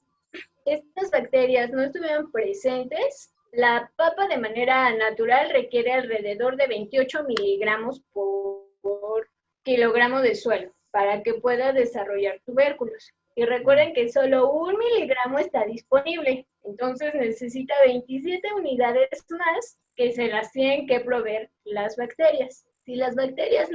estas bacterias no estuvieran presentes, la papa de manera natural requiere alrededor de 28 miligramos por kilogramo de suelo para que pueda desarrollar tubérculos. Y recuerden que solo 1 miligramo está disponible, entonces necesita 27 unidades más que se las tienen que proveer las bacterias. Si las bacterias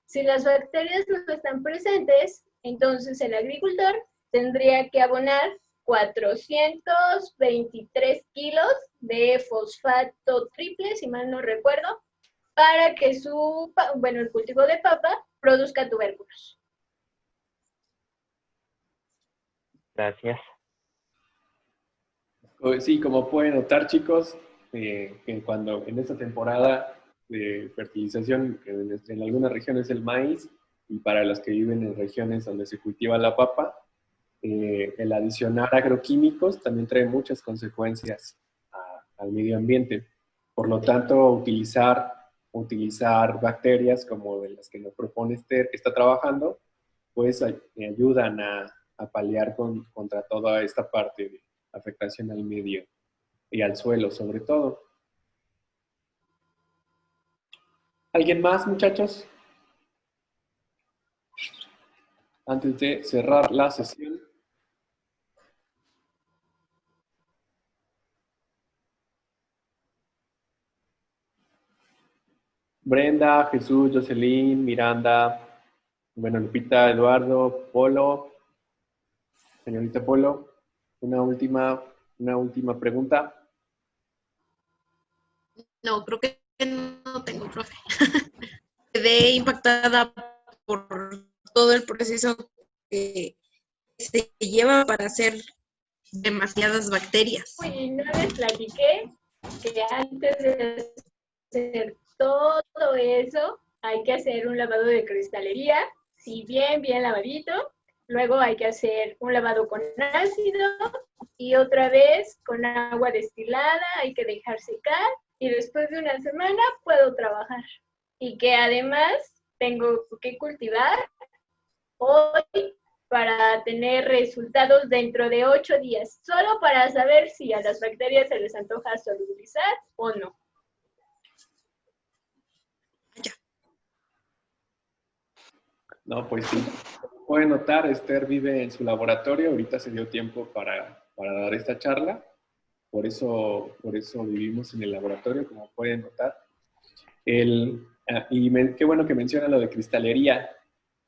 si las bacterias no están presentes, entonces el agricultor tendría que abonar 423 kilos de fosfato triple, si mal no recuerdo, para que el cultivo de papa produzca tubérculos. Gracias. Sí, como pueden notar, chicos, que cuando en esta temporada de fertilización, en algunas regiones el maíz, y para los que viven en regiones donde se cultiva la papa, el adicionar agroquímicos también trae muchas consecuencias al medio ambiente. Por lo tanto, utilizar bacterias como de las que nos propone Esther, que está trabajando, pues ayudan a paliar contra toda esta parte de afectación al medio y al suelo, sobre todo. ¿Alguien más, muchachos? Antes de cerrar la sesión. Brenda, Jesús, Jocelyn, Miranda, bueno, Lupita, Eduardo, Polo, señorita Polo, una última pregunta. No, creo que no tengo, profe. Quedé impactada por todo el proceso que se lleva para hacer demasiadas bacterias. Y no les platiqué que antes de hacer todo eso, hay que hacer un lavado de cristalería, sí, bien lavadito. Luego hay que hacer un lavado con ácido y otra vez con agua destilada, hay que dejar secar y después de una semana puedo trabajar. Y que además tengo que cultivar hoy para tener resultados dentro de 8 días, solo para saber si a las bacterias se les antoja solubilizar o no. No, pues sí. Pueden notar, Esther vive en su laboratorio, ahorita se dio tiempo para dar esta charla, por eso vivimos en el laboratorio, como pueden notar. Qué bueno que menciona lo de cristalería,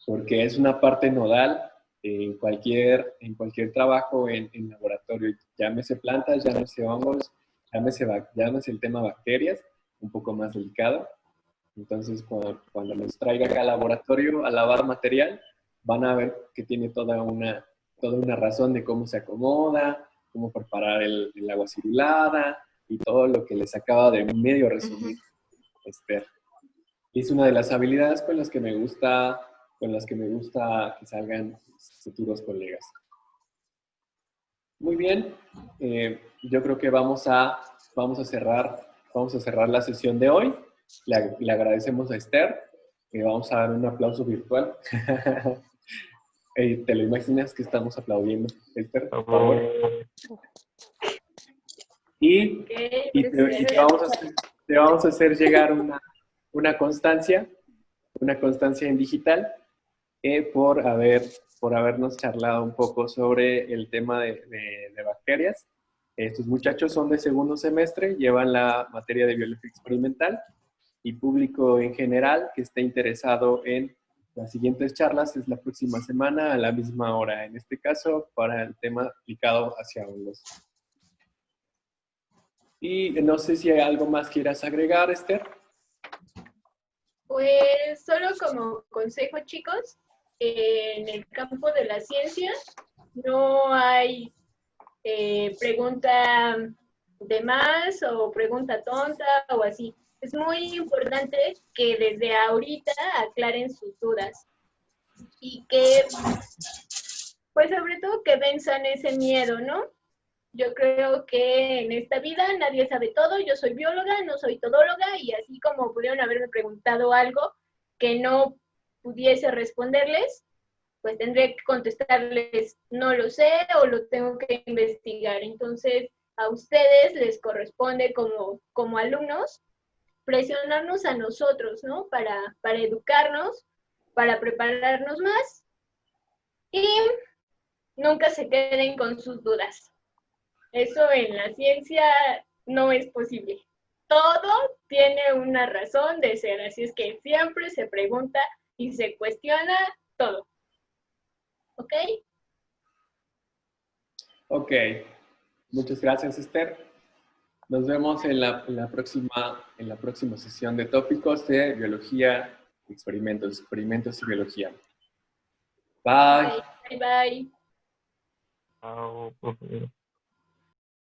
porque es una parte nodal en cualquier trabajo en laboratorio, llámese plantas, llámese hongos, llámese el tema bacterias, un poco más delicado. Entonces, cuando los traiga acá al laboratorio a lavar material, van a ver que tiene toda una razón de cómo se acomoda, cómo preparar el agua circulada y todo lo que les acaba de medio resumir Esther. Y es una de las habilidades con las que me gusta que salgan futuros colegas. Muy bien, yo creo que vamos a cerrar la sesión de hoy. Le agradecemos a Esther, que vamos a dar un aplauso virtual. ¿Te lo imaginas que estamos aplaudiendo, Esther, por favor? Y te vamos a hacer llegar una constancia en digital por habernos charlado un poco sobre el tema de bacterias. Estos muchachos son de segundo semestre, llevan la materia de biología experimental, y público en general que esté interesado en las siguientes charlas es la próxima semana a la misma hora, en este caso para el tema aplicado hacia hongos. Y no sé si hay algo más quieras agregar, Esther. Pues solo como consejo, chicos, en el campo de la ciencia no hay pregunta de más o pregunta tonta o así. Es muy importante que desde ahorita aclaren sus dudas y que, pues sobre todo que venzan ese miedo, ¿no? Yo creo que en esta vida nadie sabe todo, yo soy bióloga, no soy todóloga, y así como pudieron haberme preguntado algo que no pudiese responderles, pues tendré que contestarles, no lo sé o lo tengo que investigar. Entonces, a ustedes les corresponde como alumnos presionarnos a nosotros, ¿no? Para educarnos, para prepararnos más y nunca se queden con sus dudas. Eso en la ciencia no es posible. Todo tiene una razón de ser, así es que siempre se pregunta y se cuestiona todo. ¿Ok? Ok, muchas gracias, Esther. Nos vemos en la próxima sesión de tópicos de biología, experimentos y biología. Bye. Ok, bye bye. Chao, profe.